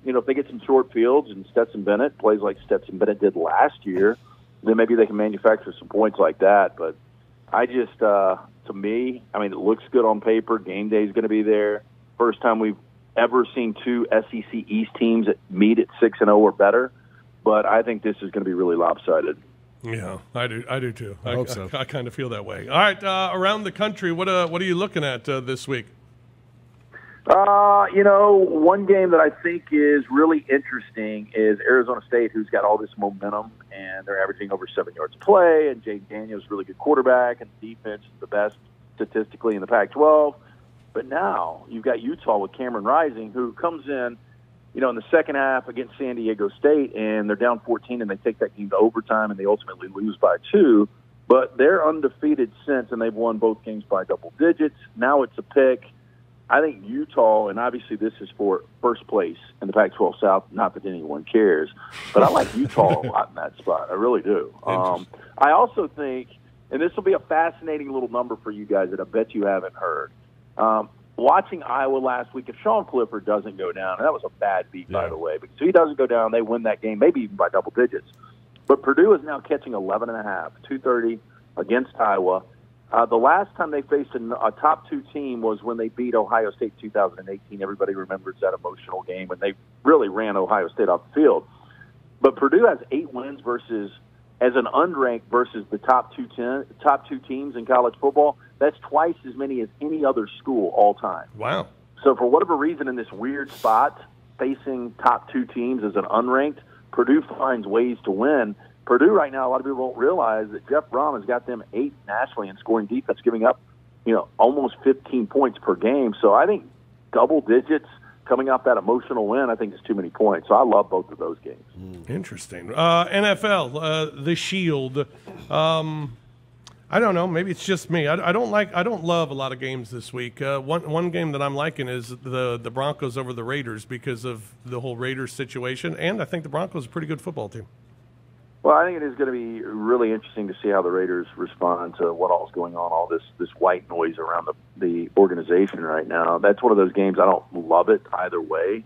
If they get some short fields and Stetson Bennett plays like Stetson Bennett did last year, then maybe they can manufacture some points like that. But I just, to me, it looks good on paper. Game day is going to be there. First time we've ever seen two SEC East teams meet at 6-0 or better. But I think this is going to be really lopsided. Yeah, I do too. I hope so. I kind of feel that way. All right, around the country, what are you looking at this week? One game that I think is really interesting is Arizona State, who's got all this momentum, and they're averaging over 7 yards a play, and Jay Daniels is a really good quarterback, and the defense is the best statistically in the Pac-12. But now you've got Utah with Cameron Rising, who comes in, in the second half against San Diego State, and they're down 14, and they take that game to overtime, and they ultimately lose by 2. But they're undefeated since, and they've won both games by double digits. Now it's a pick. I think Utah, and obviously this is for first place in the Pac-12 South, not that anyone cares, but I like Utah a lot in that spot. I really do. I also think, and this will be a fascinating little number for you guys that I bet you haven't heard. Watching Iowa last week, if Sean Clifford doesn't go down, and that was a bad beat, by the way, because if he doesn't go down, they win that game, maybe even by double digits. But Purdue is now catching 11.5, 230 against Iowa. The last time they faced a top 2 team was when they beat Ohio State 2018. Everybody remembers that emotional game, and they really ran Ohio State off the field. But Purdue has 8 wins as an unranked versus the top two teams in college football. That's twice as many as any other school all time. Wow. So for whatever reason, in this weird spot, facing top 2 teams as an unranked, Purdue finds ways to win. Purdue right now, a lot of people don't realize that Jeff Brom has got them 8th nationally in scoring defense, giving up, almost 15 points per game. So I think double digits coming off that emotional win, I think is too many points. So I love both of those games. Interesting. NFL, the Shield. I don't know. Maybe it's just me. I don't love a lot of games this week. One game that I'm liking is the Broncos over the Raiders because of the whole Raiders situation, and I think the Broncos are a pretty good football team. Well, I think it is going to be really interesting to see how the Raiders respond to what all is going on, all this white noise around the organization right now. That's one of those games I don't love it either way.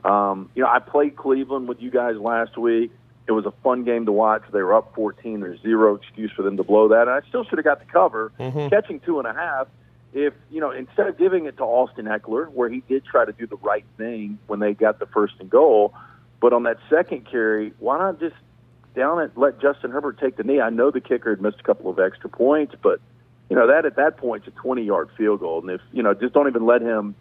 I played Cleveland with you guys last week. It was a fun game to watch. They were up 14. There's zero excuse for them to blow that. And I still should have got the cover, catching 2.5. If, instead of giving it to Austin Eckler, where he did try to do the right thing when they got the 1st and goal, but on that second carry, why not just down and let Justin Herbert take the knee? I know the kicker had missed a couple of extra points, but, that at that point is a 20-yard field goal. And if, just don't even let him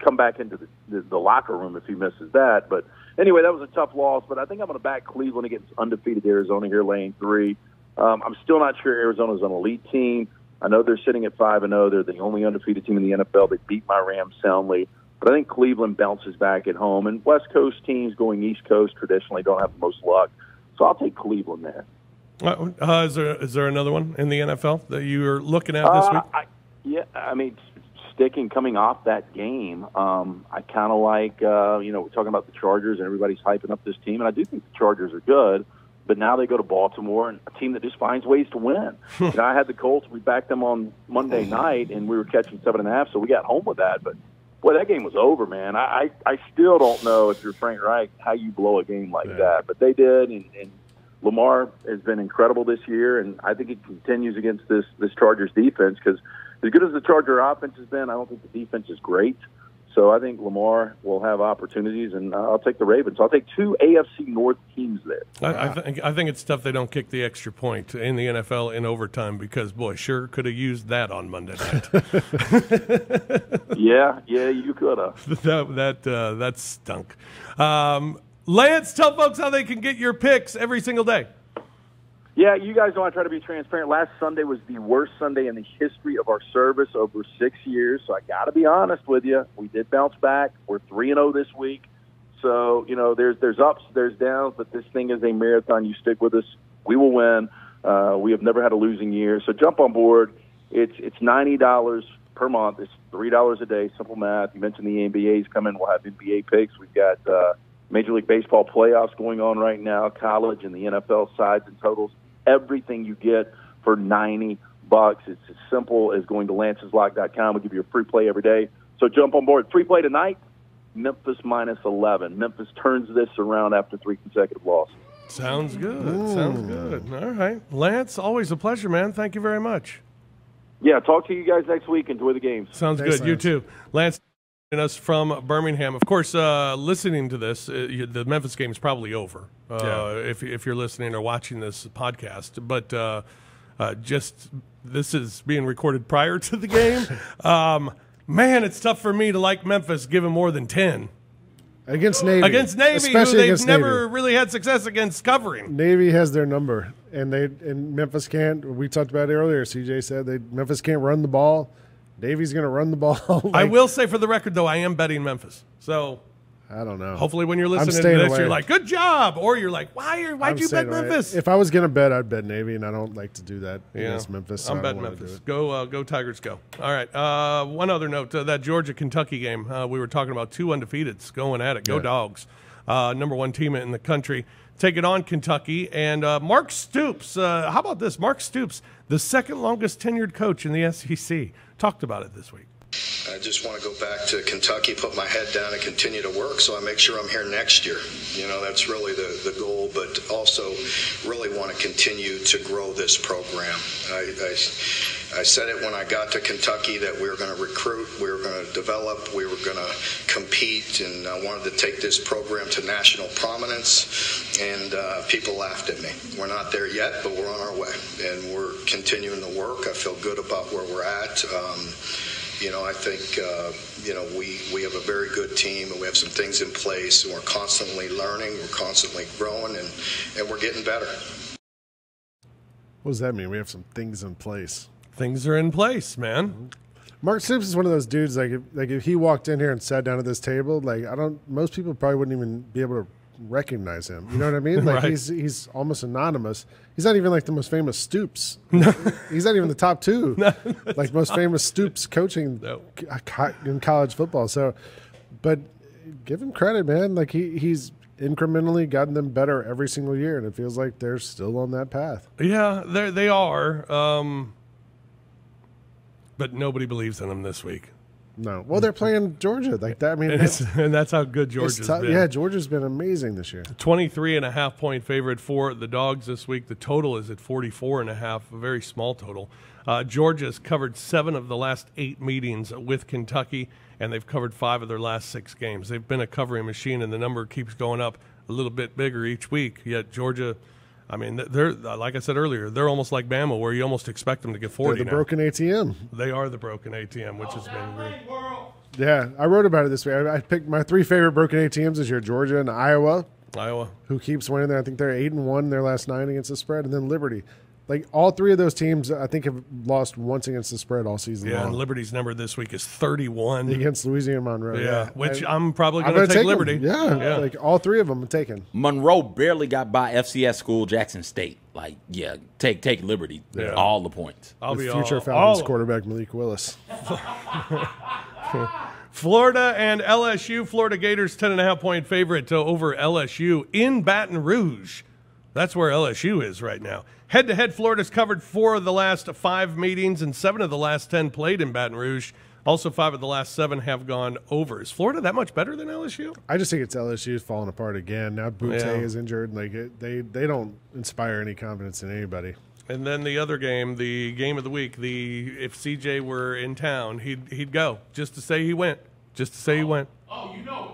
come back into the locker room if he misses that. But anyway, that was a tough loss, but I think I'm going to back Cleveland against undefeated Arizona here, laying 3. I'm still not sure Arizona's an elite team. I know they're sitting at 5-0. They're the only undefeated team in the NFL. They beat my Rams soundly. But I think Cleveland bounces back at home. And West Coast teams going East Coast traditionally don't have the most luck. So I'll take Cleveland there. Is there another one in the NFL that you're looking at this week? Sticking coming off that game, I kind of like, we're talking about the Chargers and everybody's hyping up this team. And I do think the Chargers are good. But now they go to Baltimore, and a team that just finds ways to win. I had the Colts. We backed them on Monday night, and we were catching 7.5, so we got home with that. But, boy, that game was over, man. I still don't know, if you're Frank Reich, how you blow a game like that. But they did, and Lamar has been incredible this year, and I think it continues against this Chargers defense because as good as the Charger offense has been, I don't think the defense is great. So I think Lamar will have opportunities, and I'll take the Ravens. I'll take 2 AFC North teams there. I think it's tough they don't kick the extra point in the NFL in overtime because, boy, sure could have used that on Monday night. yeah, you could have. That stunk. Lance, tell folks how they can get your picks every single day. Yeah, you guys know I try to be transparent. Last Sunday was the worst Sunday in the history of our service over 6 years, so I got to be honest with you. We did bounce back. We're 3-0 this week. So, there's ups, there's downs, but this thing is a marathon. You stick with us, we will win. We have never had a losing year. So jump on board. It's $90 per month. It's $3 a day, simple math. You mentioned the NBA's coming. We'll have NBA picks. We've got Major League Baseball playoffs going on right now, college and the NFL sides and totals. Everything you get for $90. It's as simple as going to lanceslock.com. We'll give you a free play every day. So jump on board. Free play tonight, Memphis minus 11. Memphis turns this around after 3 consecutive losses. Sounds good. Sounds good. All right. Lance, always a pleasure, man. Thank you very much. Yeah, talk to you guys next week. Enjoy the games. Sounds Thanks, good. Lance. You too. Lance, us from Birmingham. Of course, listening to this, the Memphis game is probably over if you're listening or watching this podcast. But just this is being recorded prior to the game. Man, it's tough for me to like Memphis given more than 10. Against Navy. Against Navy, Especially who they've never really had success against covering. Navy has their number, and Memphis can't. We talked about it earlier. CJ said Memphis can't run the ball. Navy's going to run the ball. I will say for the record, though, I am betting Memphis. So I don't know. Hopefully when you're listening to this, you're like, good job. Or you're like, why'd you bet Memphis? If I was going to bet, I'd bet Navy, and I don't like to do that against Memphis. So I'm betting Memphis. Go Tigers, go. All right. One other note, that Georgia-Kentucky game, we were talking about 2 undefeateds going at it. Go Dogs. Number 1 team in the country. Take it on Kentucky. And Mark Stoops, how about this? Mark Stoops, the second longest tenured coach in the SEC, talked about it this week. I just want to go back to Kentucky, put my head down and continue to work so I make sure I'm here next year. That's really the goal, but also really want to continue to grow this program. I said it when I got to Kentucky that we were going to recruit, we were going to develop, we were going to compete, and I wanted to take this program to national prominence, and people laughed at me. We're not there yet, but we're on our way, and we're continuing to work. I feel good about where we're at. I think, we have a very good team, and we have some things in place, and we're constantly learning, we're constantly growing, and we're getting better. What does that mean? We have some things in place. Things are in place, man. Mark Stoops is one of those dudes, like if he walked in here and sat down at this table, most people probably wouldn't even be able to recognize him. You know what I mean? Like Right. he's almost anonymous. He's not even like the most famous Stoops. He's not even the top 2, like most famous Stoops coaching in college football. So, but give him credit, man. Like he's incrementally gotten them better every single year, and it feels like they're still on that path. Yeah, they are. But nobody believes in them this week. No. Well, they're playing Georgia like that. I mean, and that's how good Georgia's been. Yeah, Georgia's been amazing this year. 23.5 point favorite for the Dogs this week. The total is at 44.5, a very small total. Georgia's covered 7 of the last 8 meetings with Kentucky, and they've covered 5 of their last 6 games. They've been a covering machine, and the number keeps going up a little bit bigger each week. Yet Georgia, I mean, they're like I said earlier, they're almost like Bama, where you almost expect them to get 40. They're the broken ATM. They are the broken ATM, which has been great. Yeah, I wrote about it this way. I picked my 3 favorite broken ATMs this year: Georgia and Iowa. Who keeps winning there? I think they're 8-1 in their last 9 against the spread, and then Liberty. Like all 3 of those teams, I think have lost once against the spread all season long. And Liberty's number this week is 31 against Louisiana Monroe. Yeah, which I'm probably going to take Liberty. Yeah, like all 3 of them are taken. Monroe barely got by FCS school Jackson State. Take Liberty. Yeah. All the points. Future Falcons quarterback Malik Willis. Florida and LSU. Florida Gators 10.5 point favorite over LSU in Baton Rouge. That's where LSU is right now. Head-to-head, Florida's covered 4 of the last 5 meetings and 7 of the last 10 played in Baton Rouge. Also, 5 of the last 7 have gone over. Is Florida that much better than LSU? I just think it's LSU's falling apart again. Now Butte is injured. They don't inspire any confidence in anybody. And then the other game, the game of the week, if CJ were in town, he'd go just to say he went. Oh, you know it.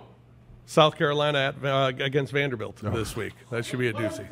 South Carolina against Vanderbilt this week. That should be a doozy.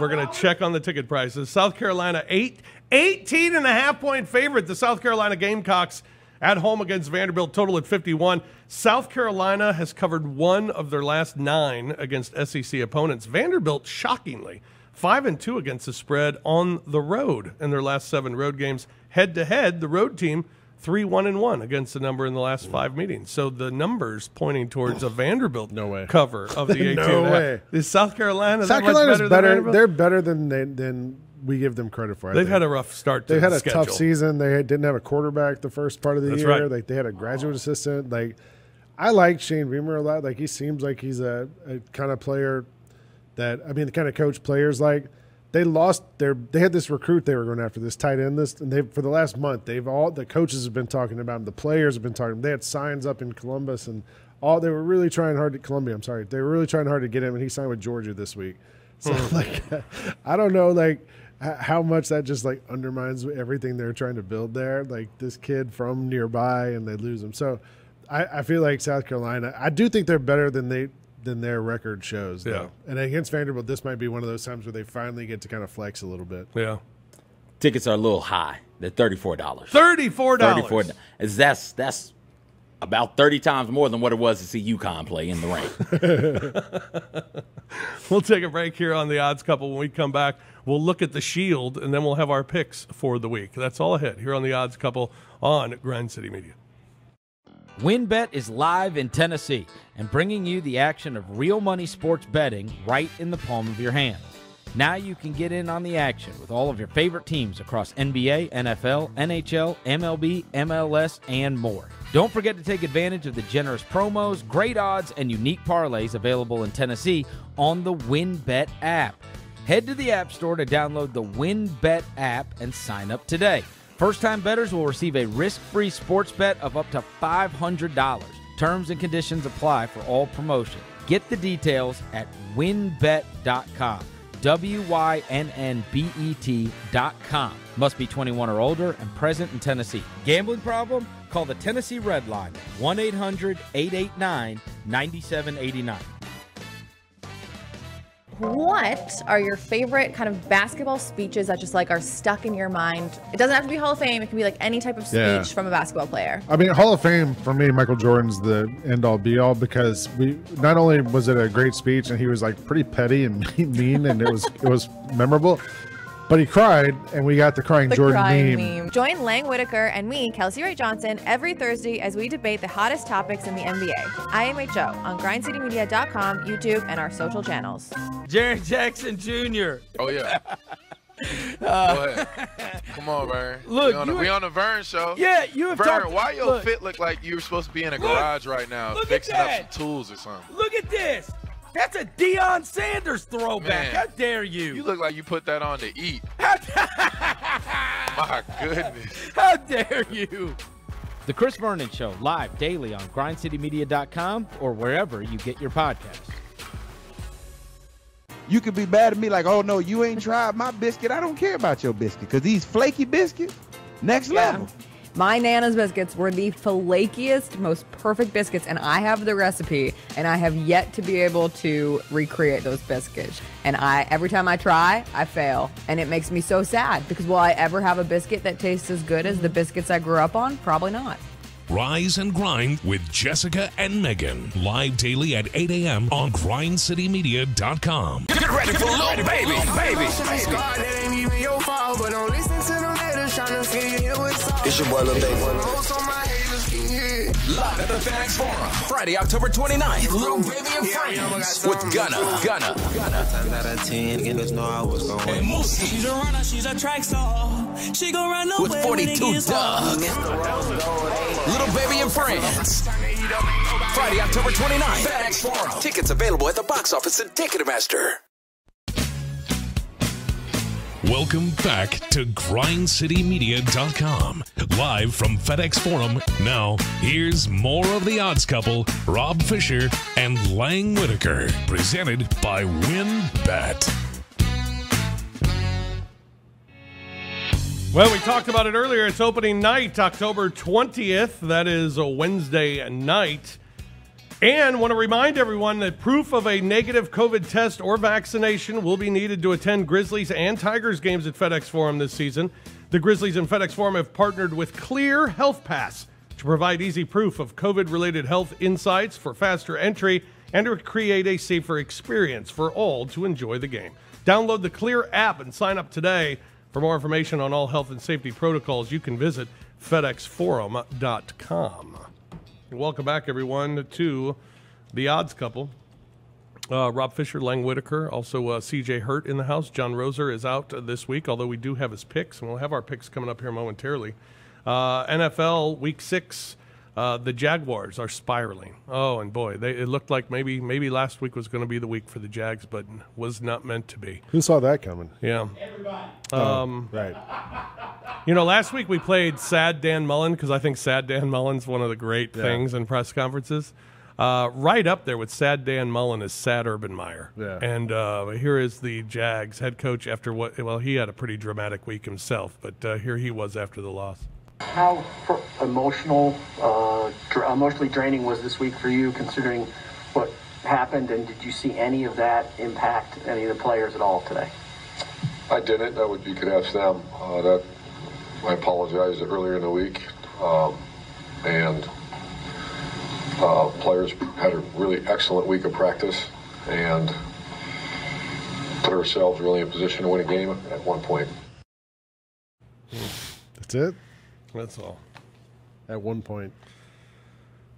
We're going to check on the ticket prices. South Carolina 18.5 point favorite. The South Carolina Gamecocks at home against Vanderbilt, total at 51. South Carolina has covered 1 of their last 9 against SEC opponents. Vanderbilt, shockingly, 5-2 against the spread on the road in their last 7 road games. Head-to-head, the road team 3-1-1 against the number in the last 5 meetings. So the numbers pointing towards a Vanderbilt cover of the 18.5. No way. Is South Carolina South that much Carolina's better better. than Vanderbilt? They're better than we give them credit for. They've had a rough start to They had the a schedule. tough season. They didn't have a quarterback the first part of the That's year. right. Like they had a graduate assistant. Like I like Shane Beamer a lot. Like he seems like he's a kind of player that the kind of coach players like. They had this recruit they were going after, this tight end, and for the last month the coaches have been talking about him, the players have been talking. They had signs up in Columbus and they were really trying hard to Columbia. I'm sorry, they were really trying hard to get him, and he signed with Georgia this week. So I don't know how much that just undermines everything they're trying to build there. Like this kid from nearby, and they lose him. So I feel like South Carolina. I do think they're better than their record shows, though. Yeah. And against Vanderbilt, this might be one of those times where they finally get to kind of flex a little bit. Yeah. Tickets are a little high. They're $34. $34. That's about 30 times more than what it was to see UConn play in the rain. We'll take a break here on the Odds Couple. When we come back, we'll look at the Shield, and then we'll have our picks for the week. That's all ahead here on the Odds Couple on Grind City Media. WynnBET is live in Tennessee and bringing you the action of real money sports betting right in the palm of your hand. Now you can get in on the action with all of your favorite teams across NBA, NFL, NHL, MLB, MLS, and more. Don't forget to take advantage of the generous promos, great odds, and unique parlays available in Tennessee on the WynnBET app. Head to the App Store to download the WynnBET app and sign up today. First-time bettors will receive a risk-free sports bet of up to $500. Terms and conditions apply for all promotion. Get the details at wynnbet.com. WYNNBET.com. Must be 21 or older and present in Tennessee. Gambling problem? Call the Tennessee Red Line, 1-800-889-9789. What are your favorite kind of basketball speeches that just are stuck in your mind? It doesn't have to be Hall of Fame. It can be any type of speech from a basketball player. Hall of Fame for me, Michael Jordan's the end-all be-all because not only was it a great speech and he was pretty petty and mean and it was memorable, but he cried and we got the crying Jordan meme. Join Lang Whitaker and me, Kelsey Wright Johnson, every Thursday as we debate the hottest topics in the NBA. IMHO on grindcitymedia.com, YouTube, and our social channels. Jaren Jackson Jr. Oh, yeah. Go ahead. Come on, Vern. Look, we on the Vern show. Yeah, you have Vern, talked. Why your fit look like you're supposed to be in a garage right now fixing up some tools or something? Look at this. That's a Deion Sanders throwback. Man, how dare you? You look like you put that on to eat. My goodness. How dare you? The Chris Vernon Show, live daily on grindcitymedia.com or wherever you get your podcasts. You could be mad at me oh, no, you ain't tried my biscuit. I don't care about your biscuit because these flaky biscuits, next level. My Nana's biscuits were the flakiest, most perfect biscuits, and I have the recipe, and I have yet to be able to recreate those biscuits. And every time I try, I fail, and it makes me so sad because will I ever have a biscuit that tastes as good as the biscuits I grew up on? Probably not. Rise and Grind with Jessica and Megan. Live daily at 8 a.m. on grindcitymedia.com. Get ready for Lil Baby. It's your boy Lil Baby. Live at the FedEx Forum, Friday, October 29th. Lil Baby and Friends with Gunna. 10 out of 10, niggas know I was going. And Moosey. She's a runner, she's a track star. She gon' run away with 42 Doug. Lil Baby and Friends. Friday, October 29th. FedEx Forum. Tickets available at the box office and Ticketmaster. Welcome back to grindcitymedia.com. Live from FedEx Forum. Now, here's more of the Odds Couple, Rob Fisher and Lang Whitaker. Presented by WynnBET. Well, we talked about it earlier. It's opening night, October 20th. That is a Wednesday night. And want to remind everyone that proof of a negative COVID test or vaccination will be needed to attend Grizzlies and Tigers games at FedEx Forum this season. The Grizzlies and FedEx Forum have partnered with Clear Health Pass to provide easy proof of COVID-related health insights for faster entry and to create a safer experience for all to enjoy the game. Download the Clear app and sign up today. For more information on all health and safety protocols, you can visit FedExForum.com. Welcome back, everyone, to the Odds Couple. Rob Fisher, Lang Whitaker, also CJ Hurt in the house. John Roser is out this week, although we do have his picks, and we'll have our picks coming up here momentarily. NFL Week 6, the Jaguars are spiraling. Oh, and boy, it looked like maybe last week was going to be the week for the Jags, but was not meant to be. Who saw that coming? Yeah. Everybody. Right. You know, last week we played Sad Dan Mullen because I think Sad Dan Mullen's one of the great things in press conferences. Right up there with Sad Dan Mullen is Sad Urban Meyer. Yeah. And here is the Jags head coach after he had a pretty dramatic week himself, but here he was after the loss. How emotionally draining was this week for you, considering what happened, and did you see any of that impact any of the players at all today? I didn't. You could ask them. I apologized earlier in the week, and players had a really excellent week of practice and put ourselves really in position to win a game at one point. That's it? That's all. At one point.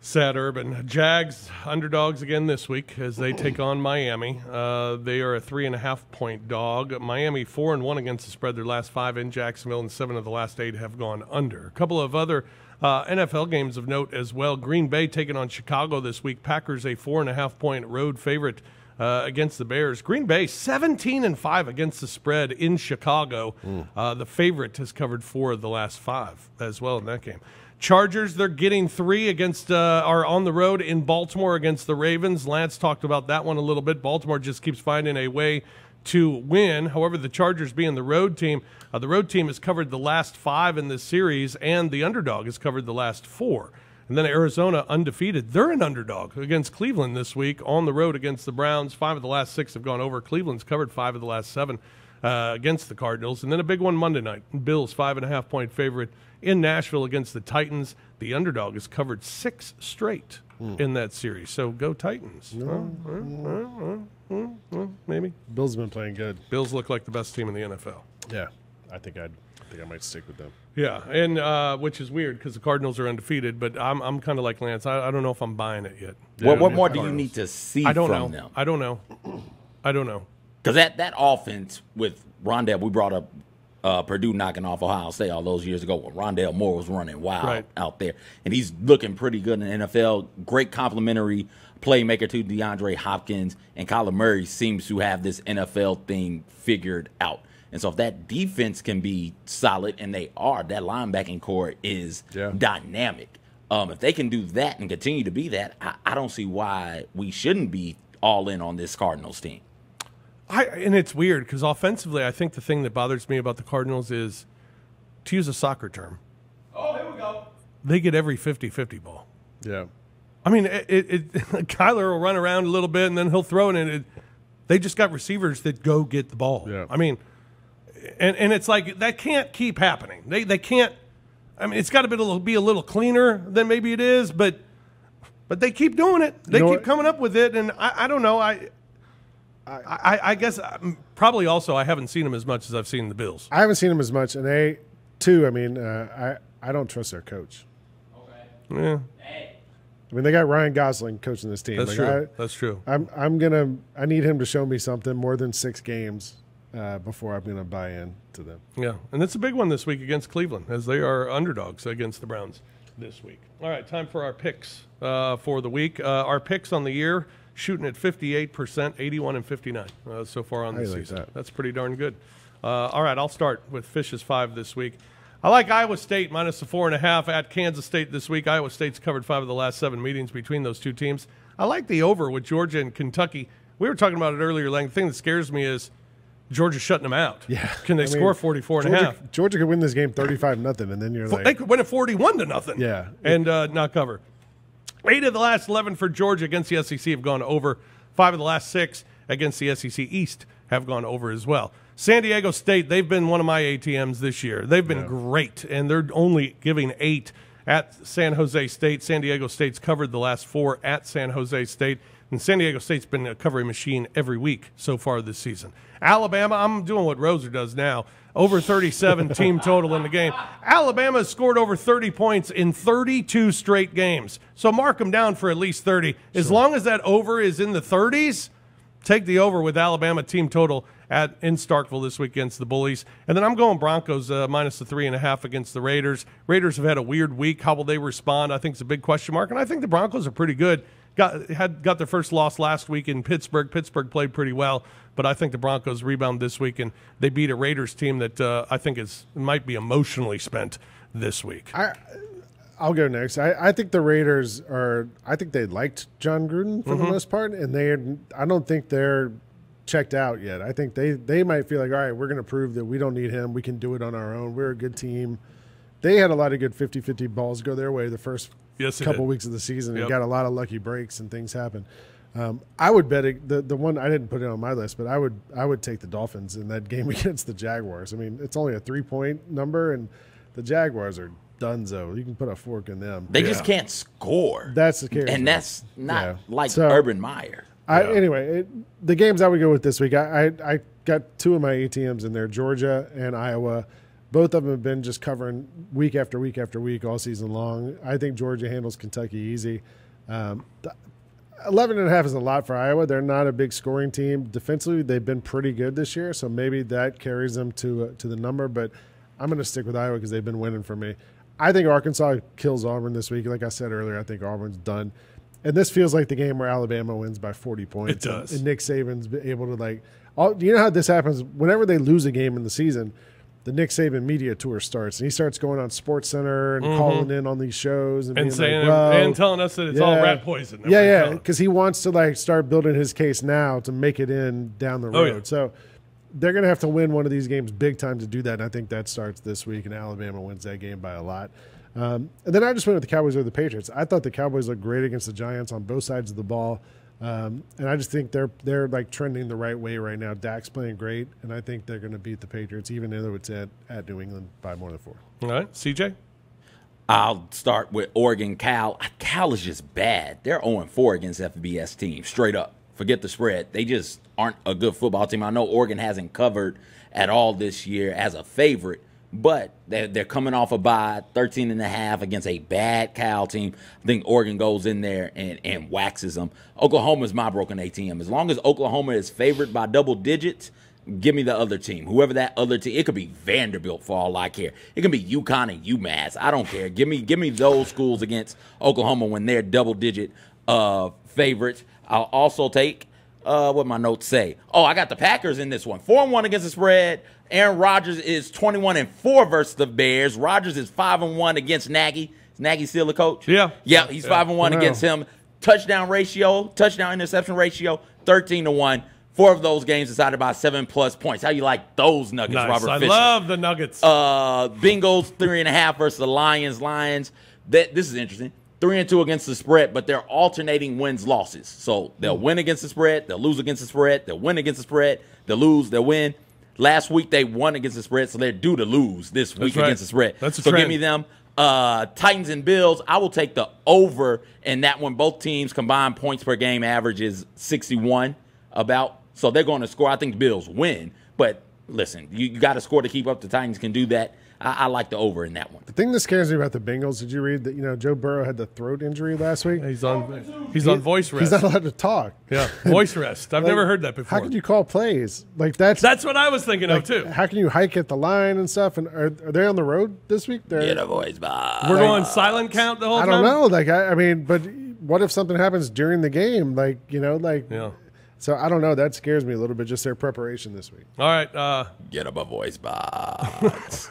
Sad Urban. Jags underdogs again this week as they take on Miami. They are a 3.5-point dog. Miami 4-1 against the spread their last 5 in Jacksonville, and 7 of the last 8 have gone under. A couple of other NFL games of note as well. Green Bay taking on Chicago this week. Packers a 4.5-point road favorite against the Bears. Green Bay 17-5 against the spread in Chicago. The favorite has covered 4 of the last 5 as well in that game. Chargers, they're getting 3 against are on the road in Baltimore against the Ravens. Lance talked about that one a little bit. Baltimore just keeps finding a way to win. However, the Chargers being the road team has covered the last 5 in this series, and the underdog has covered the last 4. And then Arizona undefeated. They're an underdog against Cleveland this week on the road against the Browns. 5 of the last 6 have gone over. Cleveland's covered 5 of the last 7 against the Cardinals. And then a big one Monday night. Bills 5.5-point favorite in Nashville against the Titans. The underdog has covered 6 straight in that series. So go Titans. Maybe. Bills have been playing good. Bills look like the best team in the NFL. Yeah. I think I might stick with them. Yeah, and which is weird because the Cardinals are undefeated, but I'm kind of like Lance. I don't know if I'm buying it yet. What more do you need to see from them? I don't know. Because that offense with Rondale, we brought up Purdue knocking off Ohio State all those years ago when Rondale Moore was running wild out there. And he's looking pretty good in the NFL. Great complimentary playmaker to DeAndre Hopkins. And Kyler Murray seems to have this NFL thing figured out. And so if that defense can be solid, and they are, that linebacking core is dynamic. If they can do that and continue to be that, I don't see why we shouldn't be all in on this Cardinals team. And it's weird because offensively, I think the thing that bothers me about the Cardinals is, to use a soccer term, here we go. They get every 50-50 ball. Yeah. I mean, Kyler will run around a little bit and then he'll throw it in. They just got receivers that go get the ball. Yeah. I mean, and it's like that can't keep happening. They can't. I mean, it's got to be a little cleaner than maybe it is, but they keep doing it. They keep coming up with it, and I don't know. I guess probably also I haven't seen them as much as I've seen the Bills. I haven't seen them as much, and they too. I mean, I don't trust their coach. Okay. Yeah. I mean, they got Ryan Gosling coaching this team. That's true. That's true. I need him to show me something more than 6 games before I'm gonna buy in to them. Yeah, and it's a big one this week against Cleveland, as they are underdogs against the Browns this week. All right, time for our picks for the week. Our picks on the year shooting at 58%, 81 and 59 so far on this season. That's pretty darn good. All right, I'll start with Fish's 5 this week. I like Iowa State minus the 4.5 at Kansas State this week. Iowa State's covered 5 of the last 7 meetings between those two teams. I like the over with Georgia and Kentucky. We were talking about it earlier, Lang. The thing that scares me is Georgia's shutting them out. Yeah. Can they score 44.5? Georgia could win this game 35-0, and then you're like... They could win it 41-0. Yeah. And not cover. 8 of the last 11 for Georgia against the SEC have gone over. 5 of the last 6 against the SEC East have gone over as well. San Diego State, they've been one of my ATMs this year. They've been great, and they're only giving 8 at San Jose State. San Diego State's covered the last 4 at San Jose State. And San Diego State's been a covering machine every week so far this season. Alabama, I'm doing what Roser does now. Over 37 team total in the game. Alabama has scored over 30 points in 32 straight games. So mark them down for at least 30. As long as that over is in the 30s, take the over with Alabama team total in Starkville this week against the Bullies. And then I'm going Broncos minus the 3.5 against the Raiders. Raiders have had a weird week. How will they respond? I think it's a big question mark. And I think the Broncos are pretty good. Got their first loss last week in Pittsburgh. Pittsburgh played pretty well, but I think the Broncos rebound this week, and they beat a Raiders team that I think might be emotionally spent this week. I'll go next. I think the Raiders are. I think they liked John Gruden for the most part, and I don't think they're checked out yet. I think they might feel like, all right, we're going to prove that we don't need him. We can do it on our own. We're a good team. They had a lot of good 50-50 balls go their way the first couple weeks of the season. And got a lot of lucky breaks and things happen. I would bet the one I didn't put it on my list, but I would take the Dolphins in that game against the Jaguars. I mean, it's only a 3-point number, and the Jaguars are donezo. You can put a fork in them. They just can't score. That's the case, and that's not like Urban Meyer. Anyway, the games I would go with this week, I got two of my ATMs in there, Georgia and Iowa. Both of them have been just covering week after week after week all season long. I think Georgia handles Kentucky easy. 11.5 is a lot for Iowa. They're not a big scoring team. Defensively, they've been pretty good this year, so maybe that carries them to the number. But I'm going to stick with Iowa because they've been winning for me. I think Arkansas kills Auburn this week. Like I said earlier, I think Auburn's done. And this feels like the game where Alabama wins by 40 points. It does. And Nick Saban's able to you know how this happens? Whenever they lose a game in the season, the Nick Saban media tour starts, and he starts going on SportsCenter and calling in on these shows and saying and telling us that it's all rat poison. Because he wants to start building his case now to make it in down the road. So they're going to have to win one of these games big time to do that, and I think that starts this week, and Alabama wins that game by a lot. And then I just went with the Cowboys or the Patriots. I thought the Cowboys looked great against the Giants on both sides of the ball. And I just think they're trending the right way right now. Dak's playing great, and I think they're going to beat the Patriots, even though it's at New England by more than 4. All right, CJ? I'll start with Oregon. Cal is just bad. They're 0-4 against FBS teams, straight up. Forget the spread. They just aren't a good football team. I know Oregon hasn't covered at all this year as a favorite, but they're coming off a bye, 13.5 against a bad Cal team. I think Oregon goes in there and waxes them. Oklahoma's my broken ATM. As long as Oklahoma is favored by double digits, give me the other team. Whoever that other team, it could be Vanderbilt for all I care. It can be UConn and UMass. I don't care. Give me those schools against Oklahoma when they're double-digit favorites. I'll also take what my notes say. Oh, I got the Packers in this one. 4-1 against the spread. Aaron Rodgers is 21-4 versus the Bears. Rodgers is 5-1 against Nagy. Is Nagy still the coach? Yeah. Yeah, he's 5-1 against him. Touchdown interception ratio, 13-1. 4 of those games decided by 7+ points. How you like those Nuggets, nice. Robert I Fisher? love the Nuggets. Bengals 3.5 versus the Lions. This is interesting. 3-2 against the spread, but they're alternating wins, losses. So they'll win against the spread, they'll lose against the spread, they'll win against the spread, they'll lose, they'll win. Last week they won against the spread, so they're due to lose this week against the spread. That's a so trend. give me them. Titans and Bills, I will take the over in that one. Both teams combined points per game average is 61 about. So they're going to score. I think the Bills win. But listen, you got to score to keep up. The Titans can do that. I like the over in that one. The thing that scares me about the Bengals, did you read that, Joe Burrow had the throat injury last week? He's on voice rest. He's not allowed to talk. Yeah, voice rest. I've never heard that before. How can you call plays? That's what I was thinking of, too. How can you hike at the line and stuff? And are they on the road this week? Get a voice box. We're going silent count the whole time? I don't know. I mean, but what if something happens during the game? Yeah. So I don't know. That scares me a little bit, just their preparation this week. All right. Get up a voice box.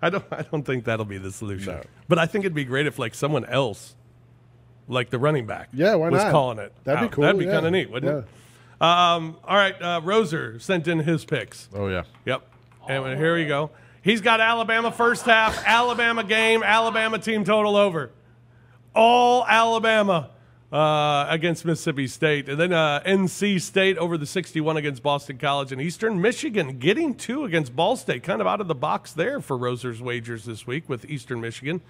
I don't think that'll be the solution. No. But I think it'd be great if someone else, like the running back, why was not? calling it. That'd be cool. That'd be kind of neat, wouldn't it? All right. Roser sent in his picks. Oh, yeah. Yep. And here we go. He's got Alabama first half, Alabama game, Alabama team total over. All Alabama against Mississippi State. And then NC State over the 61 against Boston College, and Eastern Michigan getting 2 against Ball State. Kind of out of the box there for Roser's wagers this week with Eastern Michigan.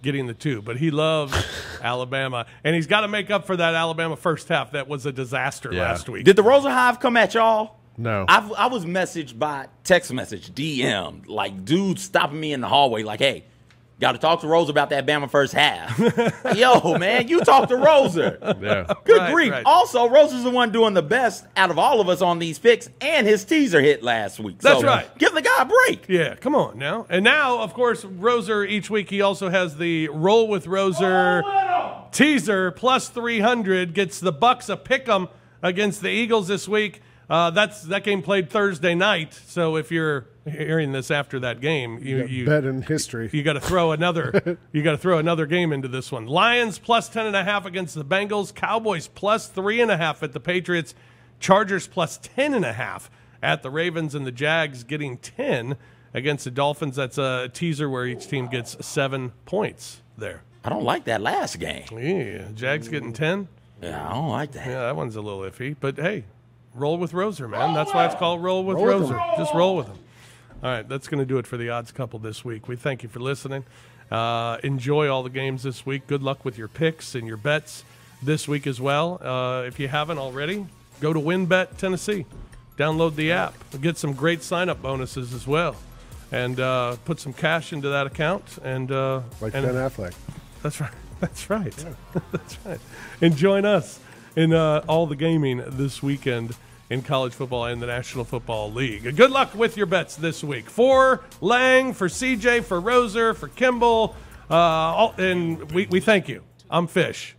getting the 2. But he loves Alabama, and he's got to make up for that Alabama first half. That was a disaster last week. Did the Rosa Hive come at y'all? No. I was messaged by text message, DM, like dudes stopping me in the hallway, like, hey, got to talk to Rosa about that Bama first half. Yo, man, you talk to Rosa. Yeah. Good grief. Right. Also, Rosa's the one doing the best out of all of us on these picks, and his teaser hit last week. That's right. Give the guy a break. Yeah, come on now. And now, of course, Roser each week, he also has the Roll with Roser teaser, plus 300, gets the Bucks a pick'em against the Eagles this week. That game played Thursday night, so if you're hearing this after that game, you bet in history. You got to throw another. You got to throw another game into this one. Lions plus 10.5 against the Bengals. Cowboys plus 3.5 at the Patriots. Chargers plus 10.5 at the Ravens, and the Jags getting 10 against the Dolphins. That's a teaser where each team gets 7 points there. I don't like that last game. Yeah, Jags getting 10. Yeah, I don't like that. Yeah, that one's a little iffy, but hey. Roll with Roser, man. That's why it's called Roll with Roser. Just roll with them. All right, that's going to do it for the Odds Couple this week. We thank you for listening. Enjoy all the games this week. Good luck with your picks and your bets this week as well. If you haven't already, go to WinBet Tennessee. Download the app. Get some great sign-up bonuses as well. And put some cash into that account. And like Ben Affleck. That's right. That's right. Yeah. That's right. And join us in all the gaming this weekend in college football and the National Football League. Good luck with your bets this week. For Lang, for CJ, for Roser, for Kimball, and we thank you. I'm Fish.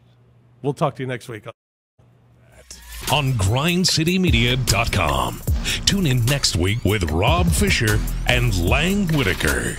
We'll talk to you next week. On GrindCityMedia.com. Tune in next week with Rob Fisher and Lang Whitaker.